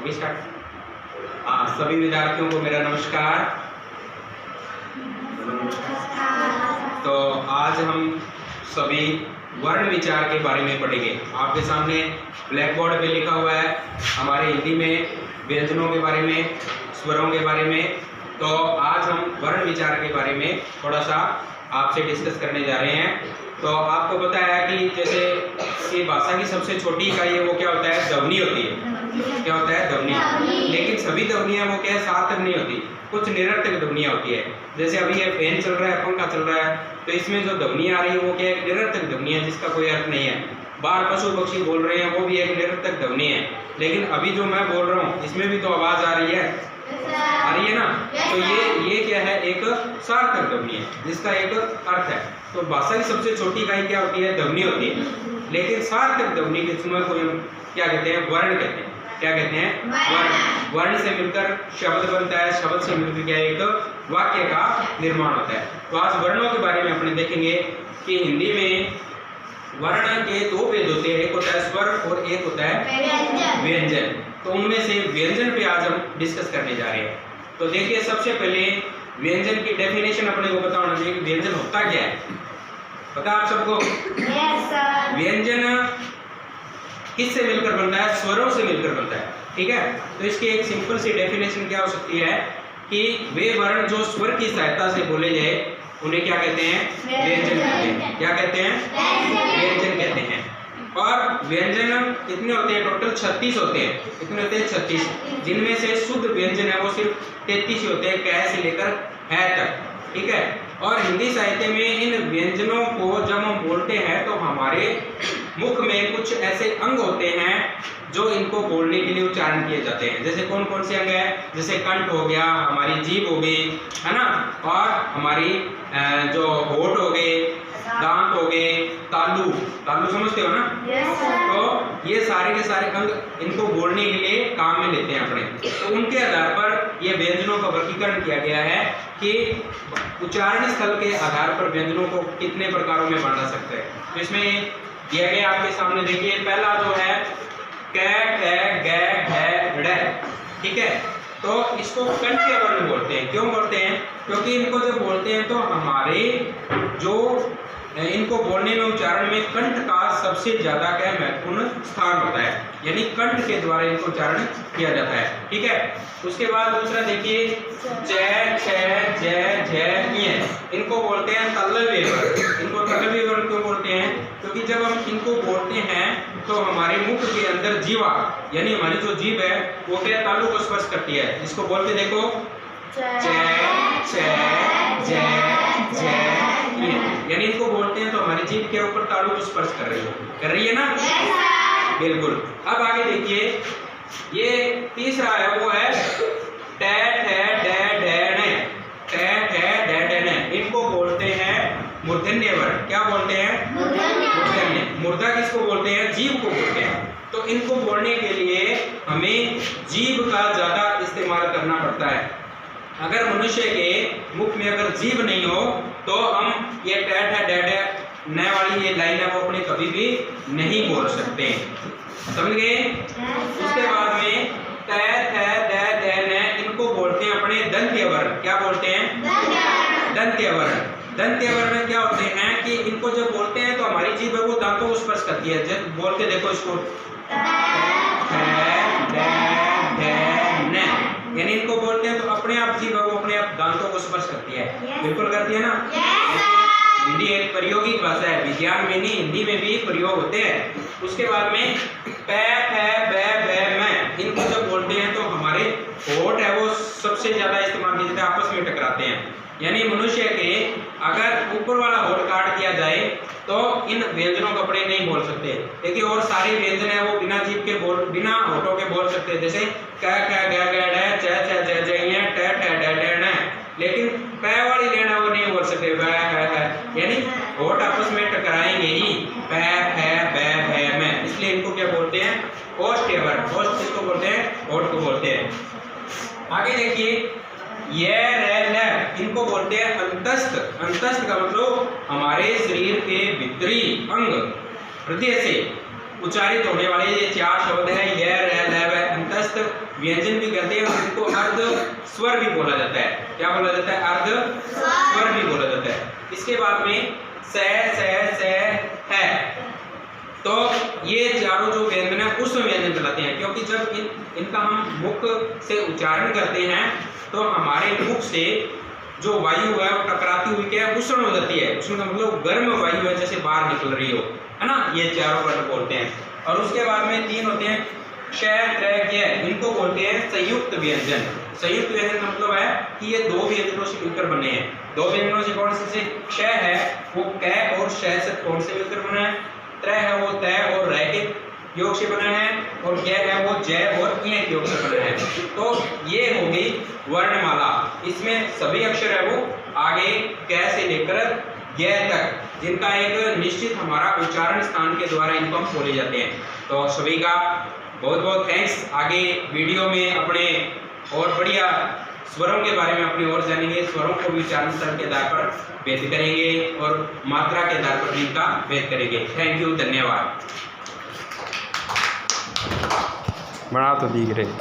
सभी विद्यार्थियों को मेरा नमस्कार। तो आज हम सभी वर्ण विचार के बारे में पढ़ेंगे। आपके सामने ब्लैक बोर्ड पे लिखा हुआ है हमारे हिंदी में व्यंजनों के बारे में, स्वरों के बारे में। तो आज हम वर्ण विचार के बारे में थोड़ा सा आपसे डिस्कस करने जा रहे हैं। तो आपको पता है कि जैसे ये भाषा की सबसे छोटी इकाई है वो क्या होता है, ध्वनि होती है। क्या होता है, ध्वनि। लेकिन सभी ध्वनियाँ वो क्या है, सार्थक नहीं होती, कुछ निरर्थक ध्वनियाँ होती है। जैसे अभी ये फैन चल रहा है, पंखा चल रहा है, तो इसमें जो ध्वनियाँ आ रही है वो क्या है, निरर्थक ध्वनि है जिसका कोई अर्थ नहीं है। बाहर पशु पक्षी बोल रहे हैं वो भी एक निरर्थक ध्वनि है। लेकिन अभी जो मैं बोल रहा हूँ इसमें भी तो आवाज़ आ रही है ना। तो ये क्या है, एक सार्थक ध्वनि है जिसका एक अर्थ है। तो भाषा की सबसे छोटी इकाई क्या होती है, ध्वनि होती है। लेकिन सार्थक ध्वनि के समय को हम क्या कहते हैं, वर्ण कहते हैं। क्या कहते हैं, वर्ण। वर्ण से मिलकर शब्द बनता है, शब्द से मिलकर क्या एक वाक्य का निर्माण होता है। तो आज वर्णों के बारे में अपने देखेंगे कि हिंदी में वर्ण के दो भेद होते हैं, एक होता है स्वर और एक होता है व्यंजन। तो उनमें से व्यंजन पे आज हम डिस्कस करने जा रहे हैं। तो देखिए, सबसे पहले व्यंजन की डेफिनेशन अपने को पता होना चाहिए कि व्यंजन होता क्या है। पता आप सबको? व्यंजन किससे मिलकर बनता है, स्वरों से मिलकर बनता है। ठीक है, तो इसकी एक सिंपल सी डेफिनेशन क्या हो सकती है कि वे वर्ण जो स्वर की सहायता से बोले जाए उन्हें क्या कहते हैं, व्यंजन कहते हैं। क्या कहते हैं, व्यंजन कहते हैं। और व्यंजन कितने होते हैं, टोटल 36 होते हैं। कितने होते हैं, 36, जिनमें से शुद्ध व्यंजन है वो सिर्फ 33 होते हैं, क से लेकर है तक। ठीक है, और हिंदी साहित्य में इन व्यंजनों को जब हम बोलते हैं तो हमारे मुख में कुछ ऐसे अंग होते हैं जो इनको बोलने के लिए उच्चारण किए जाते हैं। जैसे कौन कौन से अंग है, जैसे कंठ हो गया, हमारी जीभ हो गई, है ना, और हमारी जो होठ हो गए, दांत हो गए, तालू समझते हो ना। तो ये सारे के सारे अंग इनको बोलने के लिए काम में लेते हैं अपने। तो उनके आधार पर ये व्यंजनों का वर्गीकरण किया गया है कि उच्चारण स्थल के आधार पर व्यंजनों को कितने प्रकारों में बांटा सकते हैं। तो इसमें दिया गया आपके सामने, देखिए पहला जो है कै, ख, ग, घ, ड़। ठीक है, तो इसको कंठीय वर्ण बोलते हैं। क्यों बोलते हैं, क्योंकि इनको जब बोलते हैं तो हमारे जो इनको बोलने में उच्चारण में कंठ का सबसे ज्यादा क्या महत्वपूर्ण स्थान होता है, यानी कंठ के द्वारा इनको उच्चारण किया जाता है। ठीक है, उसके बाद दूसरा देखिए च, छ, ज, झ, ञ, इनको बोलते हैं तालव्य वर्ण। इनको तालव्य वर्ण क्यों बोलते हैं, क्योंकि जब हम इनको बोलते हैं तो हमारे मुख के अंदर जीवा यानी हमारी जो जीभ है वो क्या तालु को स्पर्श करती है। इसको बोल के देखो, यानी इनको बोलते हैं तो हमारी जीभ के ऊपर तालु को स्पर्श कर रही है ना। बिल्कुल। अब आगे देखिए, ये तीसरा है वो है ट, ठ, ड, ढ, न। इनको बोलते हैं मूर्धन्य वर्ण। क्या बोलते हैं, मूर्धन्य। मूर्धा किसको बोलते हैं, जीभ को बोलते हैं। तो इनको बोलने के लिए हमें जीभ का ज्यादा इस्तेमाल करना पड़ता है। अगर मनुष्य के मुख में अगर जीभ नहीं हो तो हम ये ट, ठ, ड, न वाली ये लाइन है वो अपने कभी भी नहीं बोल सकते। समझ गए? उसके बाद में त, थ, द, न, इनको बोलते हैं अपने दंत्य वर्ण। क्या बोलते हैं, दंत्य वर्ण। दंत्य वर्ण क्या होते हैं कि इनको जब बोलते हैं तो हमारी जीभ है वो दांतों को स्पर्श करती है। जब बोल के देखो इसको, यानी इनको बोलते हैं तो अपने आप जीभ वो अपने आप दांतों को स्पर्श करती है। बिल्कुल करती है ना। हिंदी एक प्रयोगिक भाषा है, विज्ञान में नहीं हिंदी में भी प्रयोग होते हैं। उसके बाद में प, फ, ब, म, इनको जब बोलते हैं तो हमारे होठ है वो सबसे ज्यादा इस्तेमाल किए जाते हैं, आपस में टकराते हैं। यानी मनुष्य के अगर ऊपर वाला होठ काट दिया जाए तो इन व्यंजनों को अपने नहीं बोल सकते। देखिए और सारे व्यंजन है वो बिना जीभ के बिना होठों के बोल सकते हैं। जैसे क, ख, ग, ड़, च, छ, ज, ञ, ट, ठ, ड, न। लेकिन प वाली लेना वो नहीं बोल सकते, व, ह, यानी होठ आपस में टकराएंगे ही, प, फ, ब, म। इसलिए इनको क्या बोलते हैं, ओष्ठ्य वर्ण। ओष्ठ किसको बोलते हैं, होठ को बोलते हैं। आगे देखिए ये ल, इनको बोलते हैं अंतस्थ। अंतस्थ का मतलब हमारे शरीर के भीतरी अंग हृदय से उच्चारित होने वाले ये चार शब्द है, य, र, ल, व। अंतस्थ व्यंजन भी कहते हैं और इनको अर्ध स्वर भी बोला जाता है। क्या बोला जाता है? अर्ध स्वर भी बोला जाता है। इसके बाद में स है, तो ये चारों जो व्यंजन है उसमें व्यंजन कहलाते हैं, क्योंकि जब इनका हम मुख से उच्चारण करते हैं तो हमारे मुख से जो वायु है वो टकराती हुई क्या है? उष्ण हो जाती है। उष्ण का मतलब गर्म वायु है जैसे बाहर निकल रही हो, है ना। ये चारों वर्ण बोलते हैं। और उसके बाद में 3 होते हैं क्ष, त्र, ज्ञ, इनको बोलते हैं संयुक्त व्यंजन। संयुक्त व्यंजन का मतलब है कि ये 2 व्यंजनों से मिलकर बने हैं। 2 व्यंजनों से कौन से? क्ष है वो क और श से कौन से मिलकर बना है? त्र है वो त और र के योग से बना है, और ज्ञ है वो ज और ञ के योग से बना है। तो ये हो गई वर्णमाला। इसमें सभी अक्षर है वो आगे क से लेकर ज्ञ तक, जिनका एक निश्चित हमारा उच्चारण स्थान के द्वारा इनको हम बोले जाते हैं। तो सभी का बहुत बहुत थैंक्स। आगे वीडियो में अपने और बढ़िया स्वरों के बारे में अपनी और जानेंगे। स्वरों को भी उच्चारण स्थल के आधार पर भेद करेंगे और मात्रा के आधार पर इनका भेद करेंगे। थैंक यू, धन्यवाद। बना तो दिख रहे।